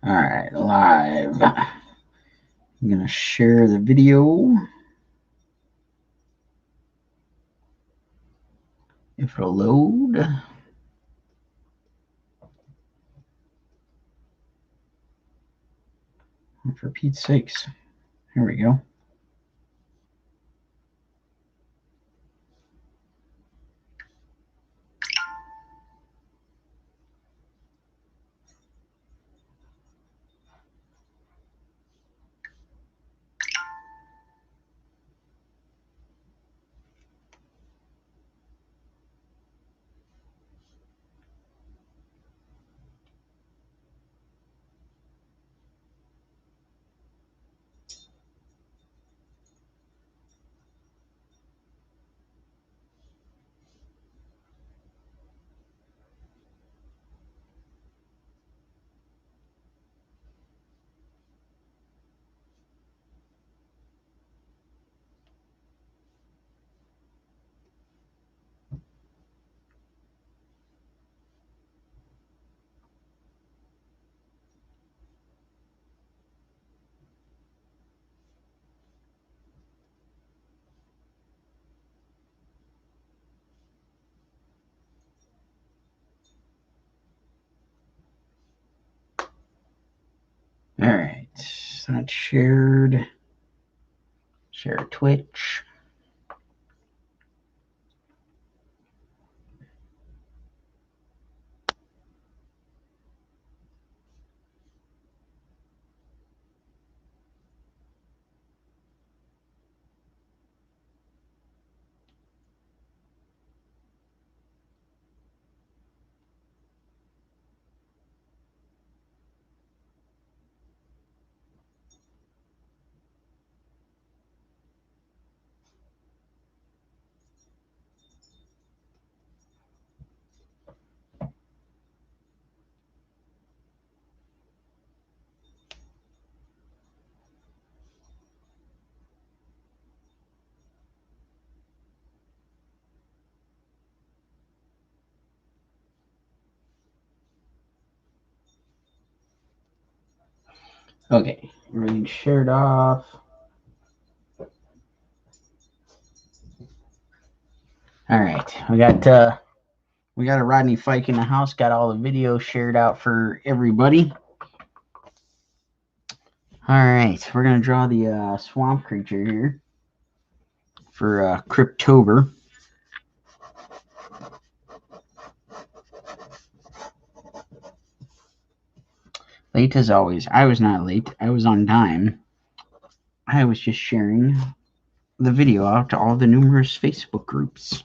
All right, live. I'm going to share the video. If it'll load. For Pete's sakes. Here we go. All right, so that's shared. Share Twitch. Okay, everything shared off. All right, we got a Rodney Fike in the house. Got all the videos shared out for everybody. All right, we're gonna draw the swamp creature here for Cryptober. Late as always. I was not late. I was on time. I was just sharing the video out to all the numerous Facebook groups.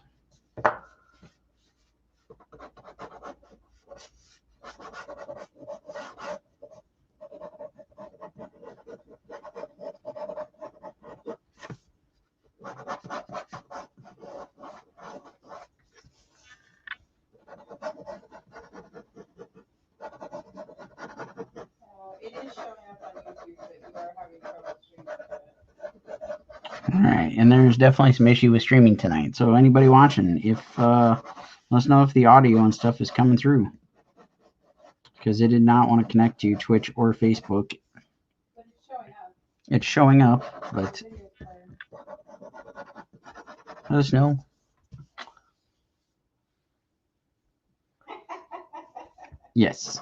All right, and there's definitely some issue with streaming tonight. So anybody watching, if let us know if the audio and stuff is coming through, because it did not want to connect to Twitch or Facebook. It's showing up, but let us know. Yes,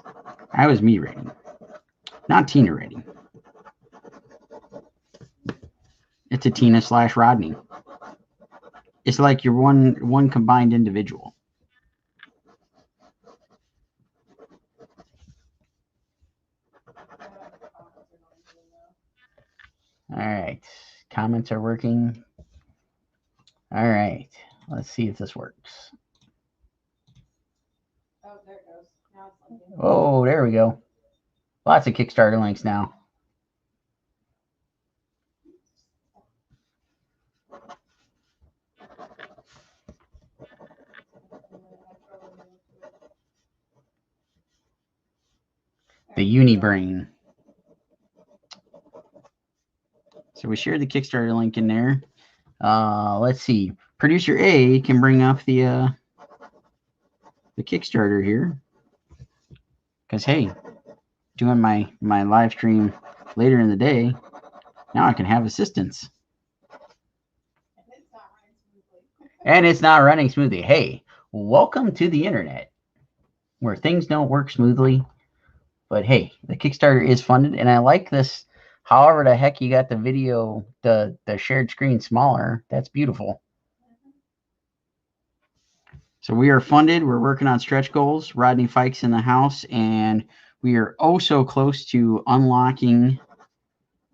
I was me rating, not Tina rating. It's a Tina / Rodney. It's like you're one combined individual. All right, comments are working. All right, let's see if this works. Oh, there it goes. Now it's linking. Oh, there we go. Lots of Kickstarter links now. The Unibrain. So we shared the Kickstarter link in there. Let's see. Producer A can bring up the Kickstarter here. Because, hey, doing my live stream later in the day, now I can have assistance. And it's not running smoothly. Hey, welcome to the internet, where things don't work smoothly. But hey, the Kickstarter is funded, and I like this. However the heck you got the video, the shared screen smaller, that's beautiful. So we are funded. We're working on stretch goals. Rodney Fike's in the house, and we are oh so close to unlocking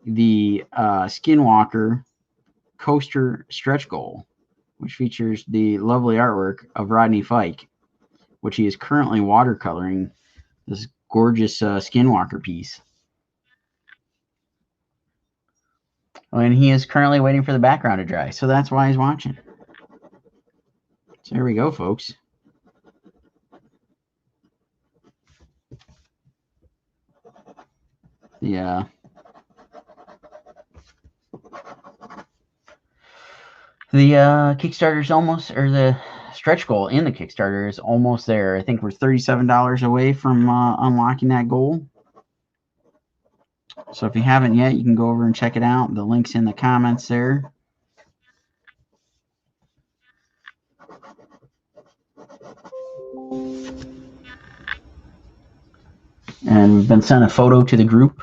the Skinwalker coaster stretch goal, which features the lovely artwork of Rodney Fike, which he is currently watercoloring this gorgeous Skinwalker piece. And he is currently waiting for the background to dry, so that's why he's watching. So here we go, folks. The Kickstarter's almost, or the stretch goal in the Kickstarter is almost there. I think we're $37 away from unlocking that goal. So if you haven't yet, you can go over and check it out. The link's in the comments there. And we've been sent a photo to the group.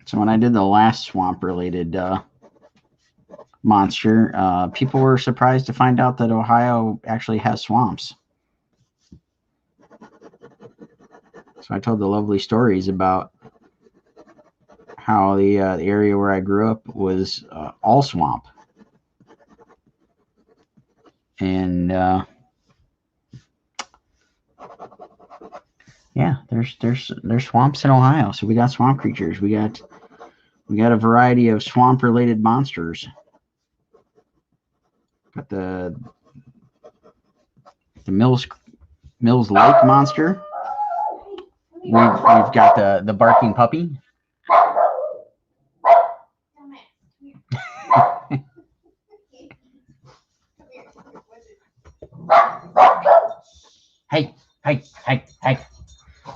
So when I did the last swamp-related monster, people were surprised to find out that Ohio actually has swamps. So I told the lovely stories about how the area where I grew up was all swamp. And yeah, there's swamps in Ohio. So we got swamp creatures. We got a variety of swamp-related monsters. Got the Mills Lake monster. We've got the barking puppy. Hey.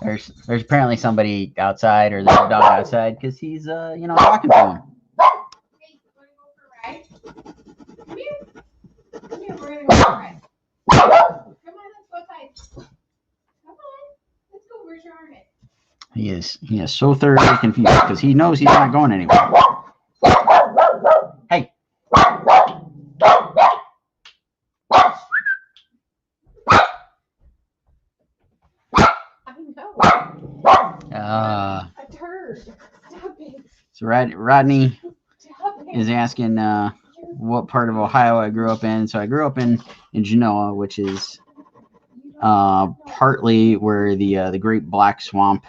There's apparently somebody outside, or there's a dog outside, because he's talking to him. Hey, wanna go for a ride? Come here. Come here, we're gonna go for a ride. Come on, let's go outside. Come on. Let's go, where's your arm at? He is so thoroughly confused because he knows he's not going anywhere. Hey. A turd. Stop it. So Rodney is asking what part of Ohio I grew up in. So I grew up in Genoa, which is partly where the Great Black Swamp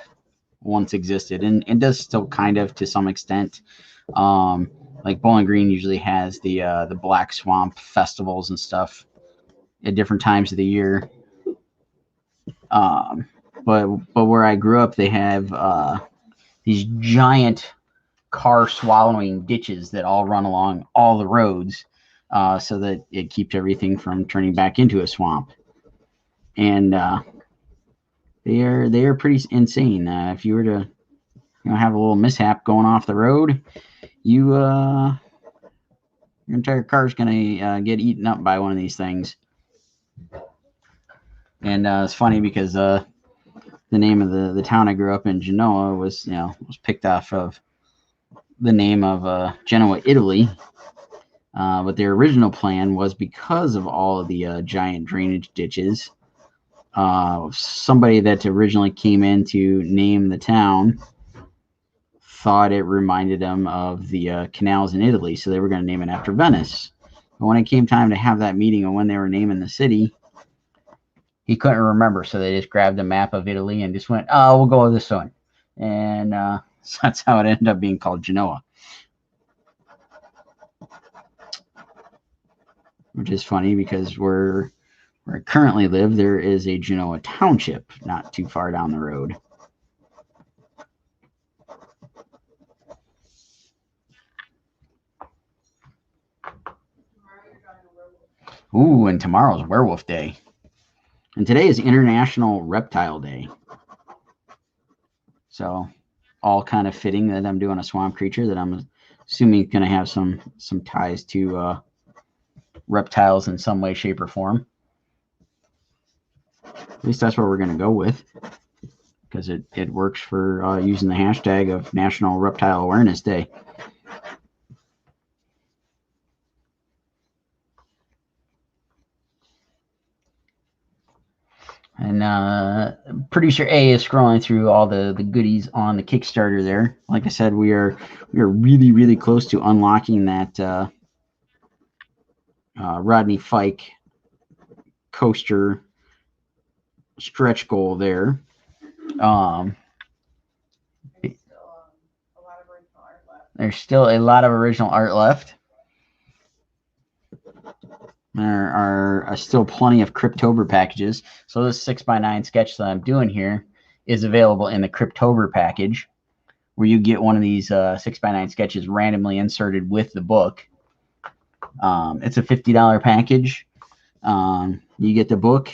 once existed, and does still kind of to some extent. Like Bowling Green usually has the Black Swamp festivals and stuff at different times of the year. But where I grew up, they have these giant car swallowing ditches that all run along all the roads, so that it keeps everything from turning back into a swamp. And they are pretty insane. If you were to have a little mishap going off the road, your entire car's gonna get eaten up by one of these things. And it's funny because the name of the town I grew up in, Genoa, was picked off of the name of Genoa, Italy. But their original plan was, because of all of the giant drainage ditches, somebody that originally came in to name the town thought it reminded them of the canals in Italy, so they were going to name it after Venice. But when it came time to have that meeting and when they were naming the city, he couldn't remember, so they just grabbed a map of Italy and just went, "Oh, we'll go with this one," and so that's how it ended up being called Genoa. which is funny because where I currently live, there is a Genoa Township not too far down the road. Ooh, and tomorrow's Werewolf Day. And today is International Reptile Day. So, all kind of fitting that I'm doing a swamp creature that I'm assuming going to have some ties to reptiles in some way, shape, or form. At least that's what we're going to go with, because it works for using the hashtag of National Reptile Awareness Day. And producer A is scrolling through all the goodies on the Kickstarter there. Like I said, we are really close to unlocking that Rodney Fike coaster stretch goal there. There's still a lot of original art left. There are still plenty of Cryptober packages. So this 6x9 sketch that I'm doing here is available in the Cryptober package, where you get one of these 6x9 sketches randomly inserted with the book. It's a $50 package. You get the book,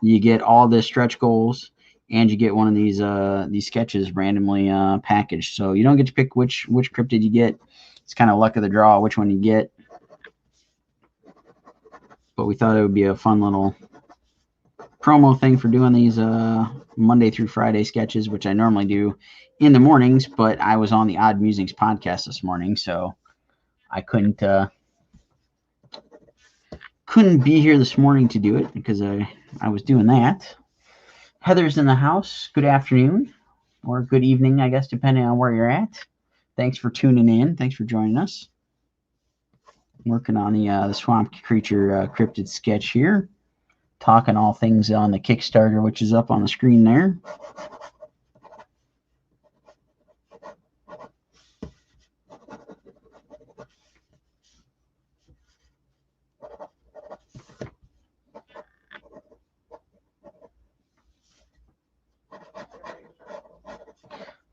you get all the stretch goals, and you get one of these sketches randomly packaged. So you don't get to pick which cryptid you get. It's kind of luck of the draw which one you get. But we thought it would be a fun little promo thing for doing these Monday through Friday sketches, which I normally do in the mornings, but I was on the Odd Musings podcast this morning, so I couldn't be here this morning to do it because I was doing that. Heather's in the house. Good afternoon, or good evening, I guess, depending on where you're at. Thanks for tuning in. Thanks for joining us. Working on the swamp creature cryptid sketch here. Talking all things on the Kickstarter, which is up on the screen there.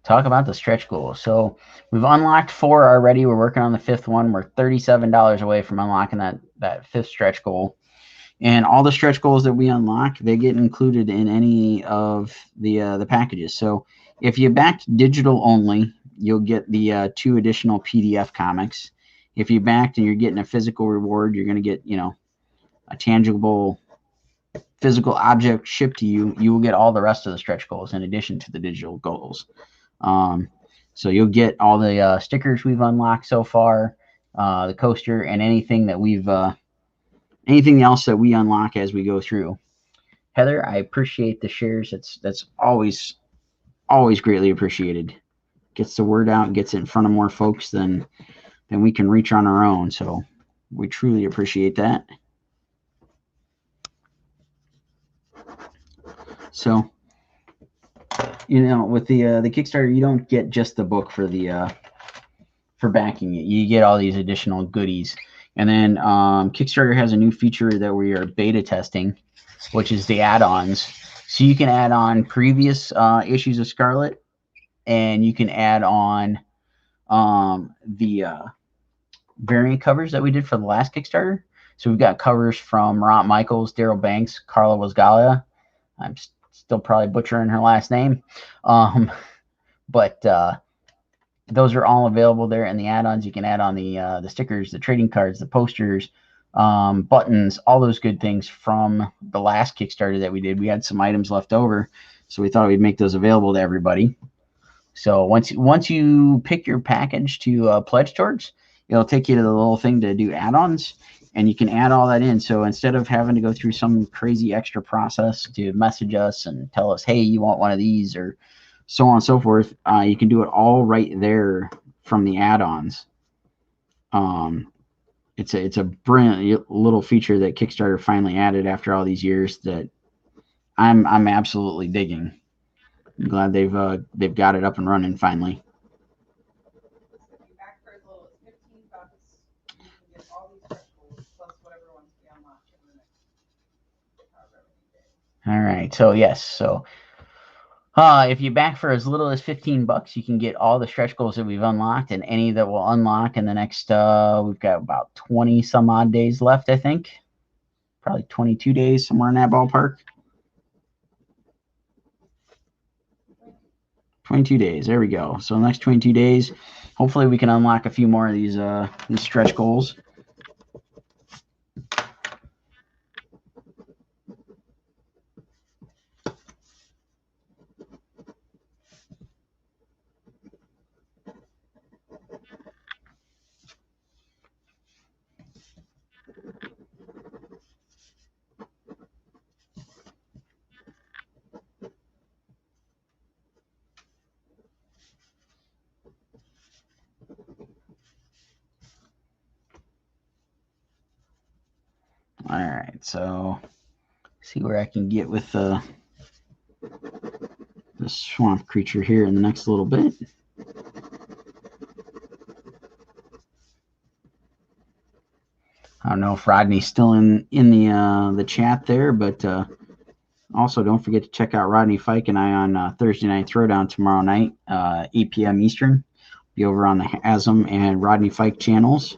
Talk about the stretch goal. So we've unlocked 4 already. We're working on the 5th one. We're $37 away from unlocking that 5th stretch goal. And all the stretch goals that we unlock, they get included in any of the packages. So if you backed digital only, you'll get the 2 additional PDF comics. If you backed and you're getting a physical reward, you're going to get, a tangible physical object shipped to you. You will get all the rest of the stretch goals in addition to the digital goals. So you'll get all the stickers we've unlocked so far, the coaster, and anything that anything else that we unlock as we go through. Heather, I appreciate the shares. That's always greatly appreciated. Gets the word out, gets it in front of more folks than we can reach on our own. So we truly appreciate that. So, with the Kickstarter, you don't get just the book for backing it. You get all these additional goodies. And then Kickstarter has a new feature that we are beta testing, which is the add-ons. So you can add on previous issues of Scarlet, and you can add on the variant covers that we did for the last Kickstarter. So we've got covers from Ront Michaels, Daryl Banks, Carla Wasgalia. I'm still probably butchering her last name. But those are all available there in the add-ons. You can add on the stickers, the trading cards, the posters, buttons, all those good things from the last Kickstarter that we did. We had some items left over, so we thought we'd make those available to everybody. So once you pick your package to pledge towards, it'll take you to the little thing to do add-ons, and you can add all that in. So instead of having to go through some crazy extra process to message us and tell us, hey, you want one of these, or so on and so forth, you can do it all right there from the add-ons. It's a brilliant little feature that Kickstarter finally added after all these years that I'm absolutely digging. I'm glad they've got it up and running finally. All right. So yes. So if you back for as little as $15, you can get all the stretch goals that we've unlocked, and any that will unlock in the next. We've got about 20 some odd days left, I think. Probably 22 days, somewhere in that ballpark. 22 days. There we go. So the next 22 days, hopefully we can unlock a few more of these stretch goals. All right, so see where I can get with the swamp creature here in the next little bit. I don't know if Rodney's still in the chat there, but also don't forget to check out Rodney Fike and I on Thursday Night Throwdown tomorrow night, 8 p.m. Eastern. Be over on the Hasm and Rodney Fike channels.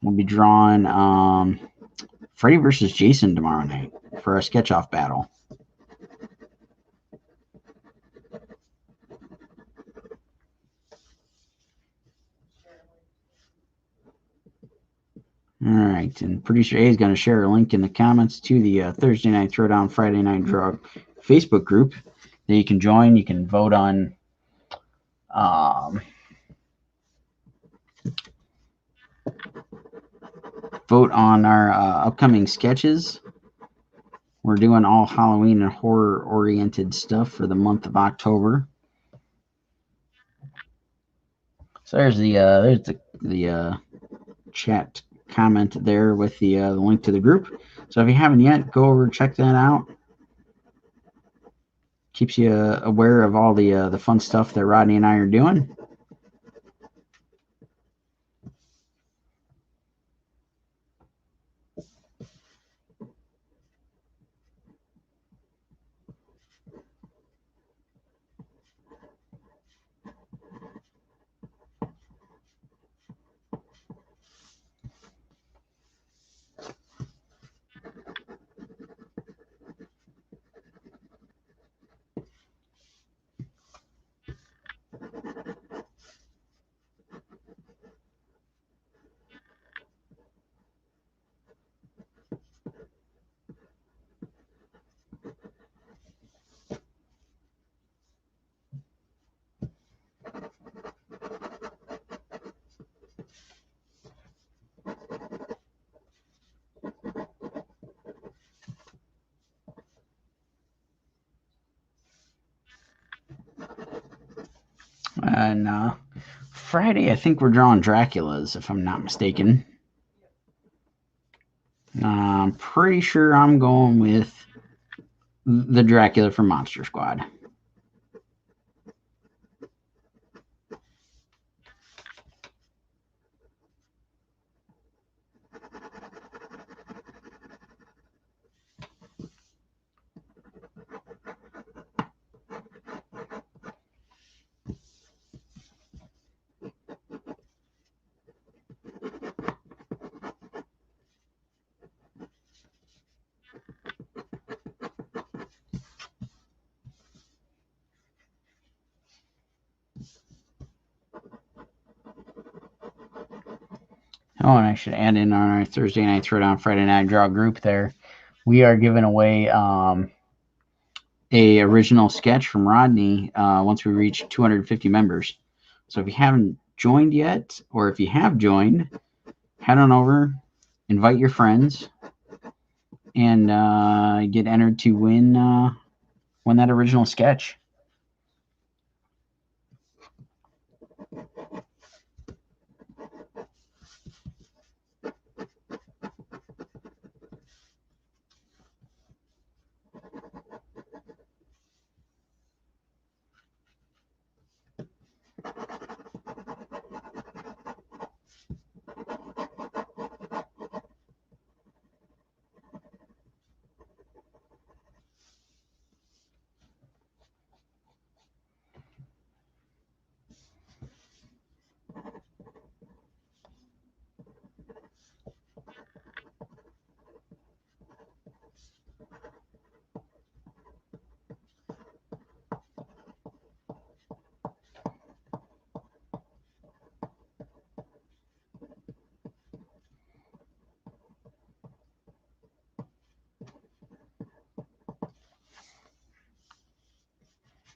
We'll be drawing Freddy versus Jason tomorrow night for a sketch-off battle. All right, and producer A is going to share a link in the comments to the Thursday Night Throwdown, Friday Night Draw Facebook group that you can join. You can vote on our upcoming sketches. We're doing all Halloween and horror-oriented stuff for the month of October. So there's the chat comment there with the link to the group. So if you haven't yet, go over and check that out. Keeps you aware of all the fun stuff that Rodney and I are doing. And Friday, I think we're drawing Dracula's, if I'm not mistaken. I'm pretty sure I'm going with the Dracula from Monster Squad. Oh, and I should add in on our Thursday Night Throwdown, Friday Night Draw group there. We are giving away a original sketch from Rodney once we reach 250 members. So if you haven't joined yet, or if you have joined, head on over, invite your friends, and get entered to win that original sketch.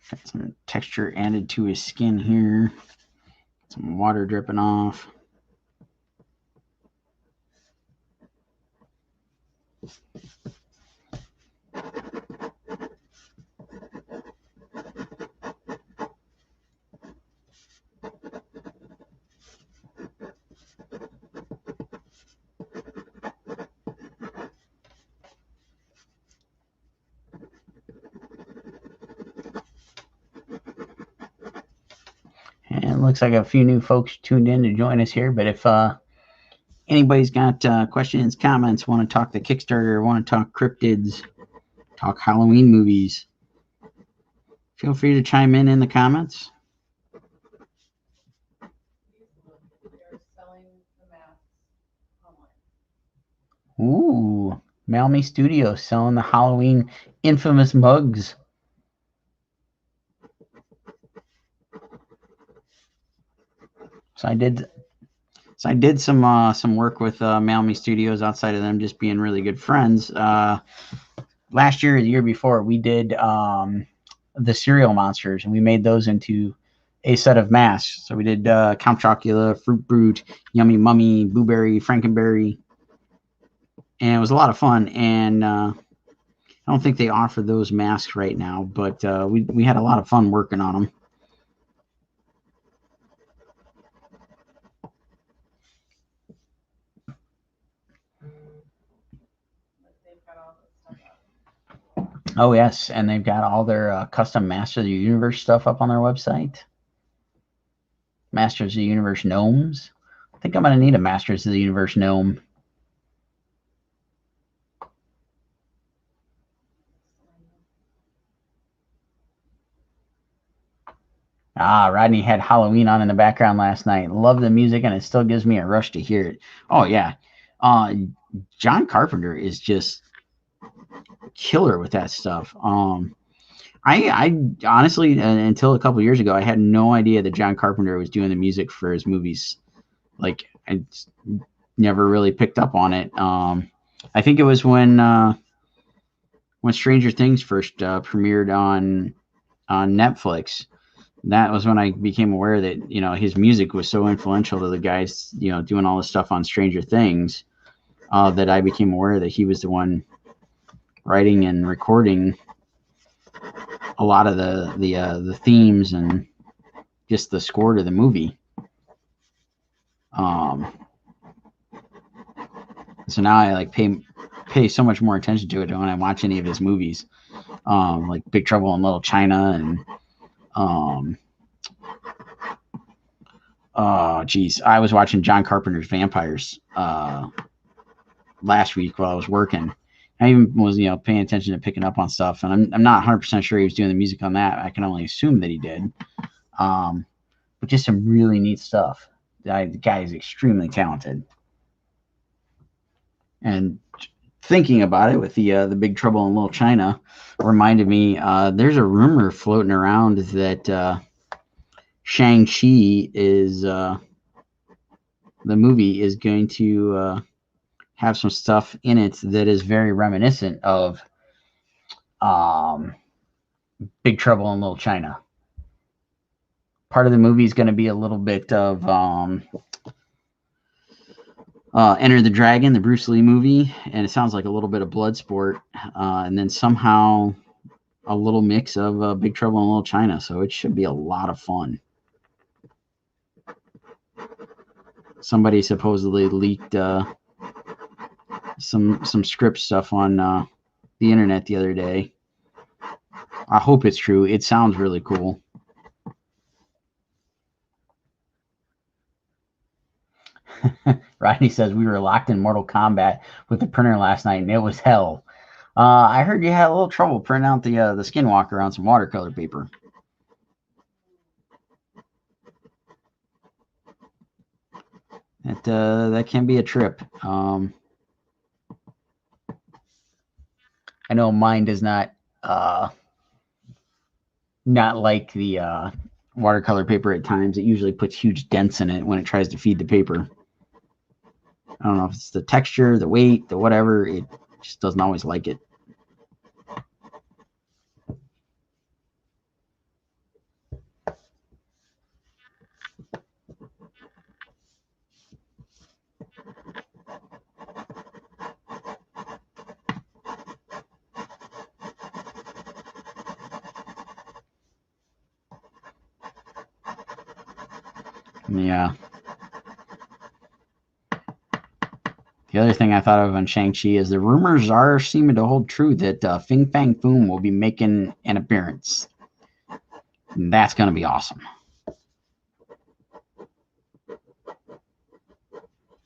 Got some texture added to his skin here. Some water dripping off. And it looks like a few new folks tuned in to join us here. But if anybody's got questions, comments, want to talk the Kickstarter, want to talk cryptids, talk Halloween movies, feel free to chime in the comments. They're selling the masks online. Ooh, Malmy Studios selling the Halloween infamous mugs. So I did some work with Malmy Studios outside of them just being really good friends. Last year or the year before, we did the cereal monsters, and we made those into a set of masks. So we did Count Chocula, Fruit Brute, Yummy Mummy, Blueberry, Frankenberry, and it was a lot of fun. And I don't think they offer those masks right now, but we had a lot of fun working on them. Oh yes, and they've got all their custom Masters of the Universe stuff up on their website. Masters of the Universe gnomes. I think I'm going to need a Masters of the Universe gnome. Rodney had Halloween on in the background last night. Love the music, and it still gives me a rush to hear it. Oh yeah, John Carpenter is just killer with that stuff. I honestly, until a couple years ago, I had no idea that John Carpenter was doing the music for his movies. Like, I never really picked up on it. I think it was when Stranger Things first premiered on Netflix. That was when I became aware that his music was so influential to the guys doing all this stuff on Stranger Things, that I became aware that he was the one writing and recording a lot of the themes and just the score to the movie. So now I pay so much more attention to it when I watch any of his movies, like Big Trouble in Little China and oh geez, I was watching John Carpenter's Vampires last week while I was working. I even was paying attention to picking up on stuff, and I'm not 100% sure he was doing the music on that. I can only assume that he did. But just some really neat stuff. The guy is extremely talented. And thinking about it with the Big Trouble in Little China reminded me, there's a rumor floating around that Shang-Chi is the movie is going to have some stuff in it that is very reminiscent of Big Trouble in Little China. Part of the movie is going to be a little bit of Enter the Dragon, the Bruce Lee movie, and it sounds like a little bit of Bloodsport, and then somehow a little mix of Big Trouble in Little China. So it should be a lot of fun. Somebody supposedly leaked some script stuff on the internet the other day. I hope it's true. It sounds really cool. Rodney says we were locked in Mortal Kombat with the printer last night, and it was hell. I heard you had a little trouble printing out the Skinwalker on some watercolor paper. That can be a trip. I know mine does not like the watercolor paper at times. It usually puts huge dents in it when it tries to feed the paper. I don't know if it's the texture, the weight, the whatever. It just doesn't always like it. Yeah. The other thing I thought of on Shang-Chi is the rumors are seeming to hold true that Fin Fang Foom will be making an appearance. And that's going to be awesome.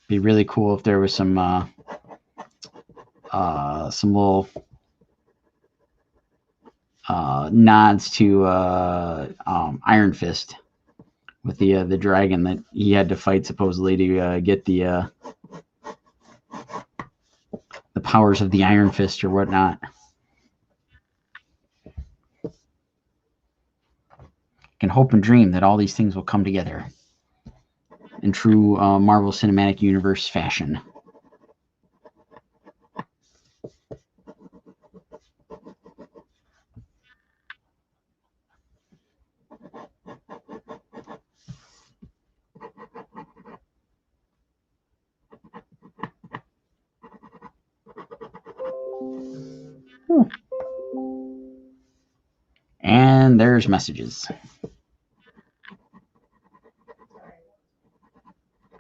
Be really cool if there was some little nods to Iron Fist with the dragon that he had to fight supposedly to get the powers of the Iron Fist or whatnot. Can hope and dream that all these things will come together in true Marvel Cinematic Universe fashion. And there's messages.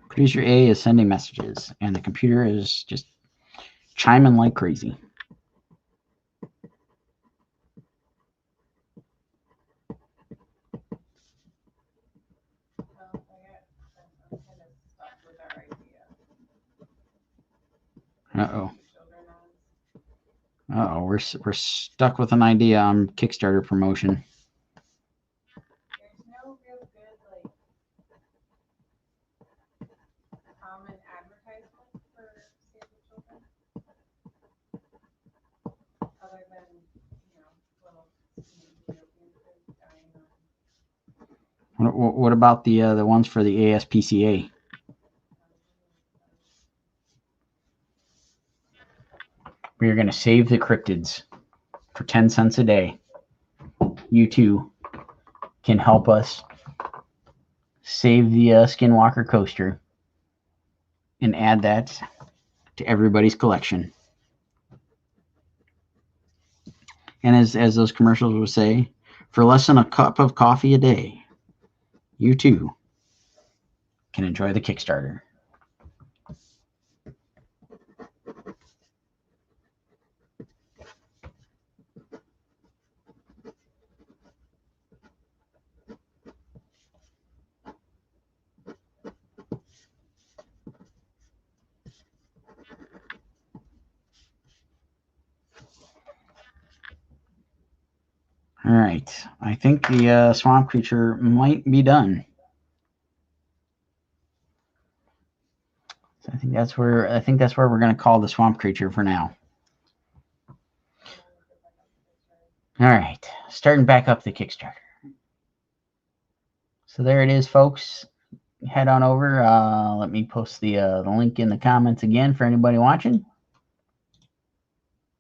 Producer A is sending messages, and the computer is just chiming like crazy. Uh-oh. Uh-oh, we're stuck with an idea on Kickstarter promotion. There's no real good, like, common advertisement for Save the Children. Other than, little Ethiopian dying on. What about the ones for the ASPCA? We are going to save the cryptids for 10 cents a day. You too can help us save the Skinwalker coaster and add that to everybody's collection. And as those commercials would say, for less than a cup of coffee a day, you too can enjoy the Kickstarter. All right, I think the swamp creature might be done. So I think that's where we're going to call the swamp creature for now. All right, starting back up the Kickstarter. So there it is, folks. Head on over. Let me post the link in the comments again for anybody watching.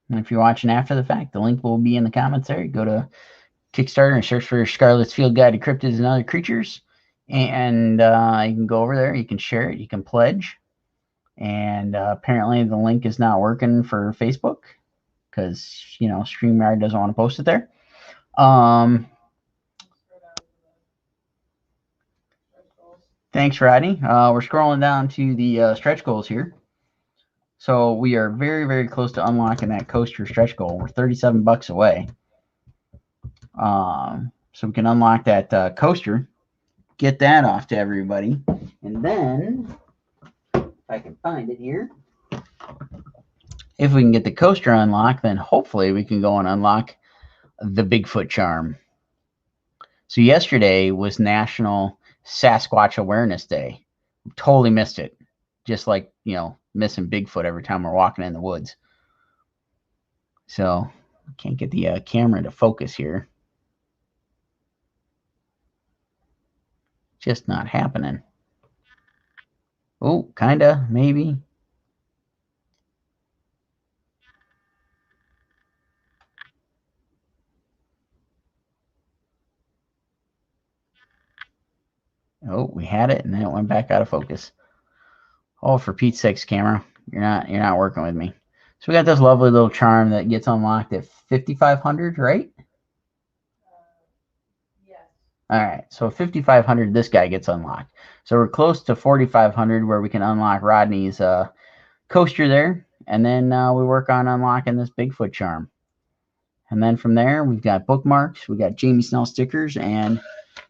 And if you're watching after the fact, the link will be in the comments there. Go to Kickstarter and search for Scarlet's Field Guide to Cryptids and Other Creatures. And you can go over there. You can share it. You can pledge. And apparently the link is not working for Facebook because, StreamYard doesn't want to post it there. Thanks, Rodney. We're scrolling down to the stretch goals here. So we are very, very close to unlocking that coaster stretch goal. We're $37 away. So we can unlock that coaster, get that off to everybody. And then, if I can find it here, if we can get the coaster unlocked, then hopefully we can go and unlock the Bigfoot charm. So yesterday was National Sasquatch Awareness Day. Totally missed it. Just like, missing Bigfoot every time we're walking in the woods. So, can't get the camera to focus here. Just not happening. Oh, kinda, maybe. Oh, we had it, and then it went back out of focus. Oh, for Pete's sakes, camera, you're not working with me. So we got this lovely little charm that gets unlocked at 5,500, right? Yes. All right, so 5,500, this guy gets unlocked. So we're close to 4,500 where we can unlock Rodney's coaster there. And then we work on unlocking this Bigfoot charm. And then from there, we've got bookmarks, we got Jamie Snell stickers, and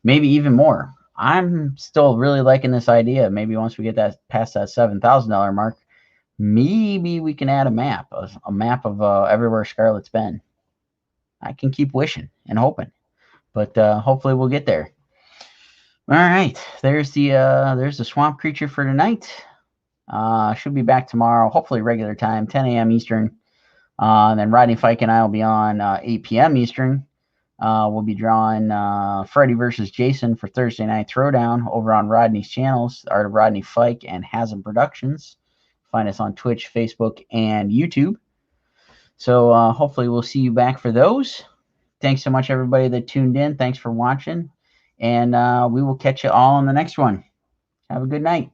maybe even more. I'm still really liking this idea. Maybe once we get that past that $7,000 mark, maybe we can add a map of everywhere Scarlett's been. I can keep wishing and hoping, but hopefully we'll get there. All right, there's the swamp creature for tonight. Should be back tomorrow, hopefully regular time, 10 a.m. Eastern. And then Rodney Fike and I will be on 8 p.m. Eastern. We'll be drawing Freddy versus Jason for Thursday Night Throwdown over on Rodney's channels, Art of Rodney Fike and Hasm Productions. Find us on Twitch, Facebook, and YouTube. So hopefully we'll see you back for those. Thanks so much, everybody that tuned in. Thanks for watching. And we will catch you all on the next one. Have a good night.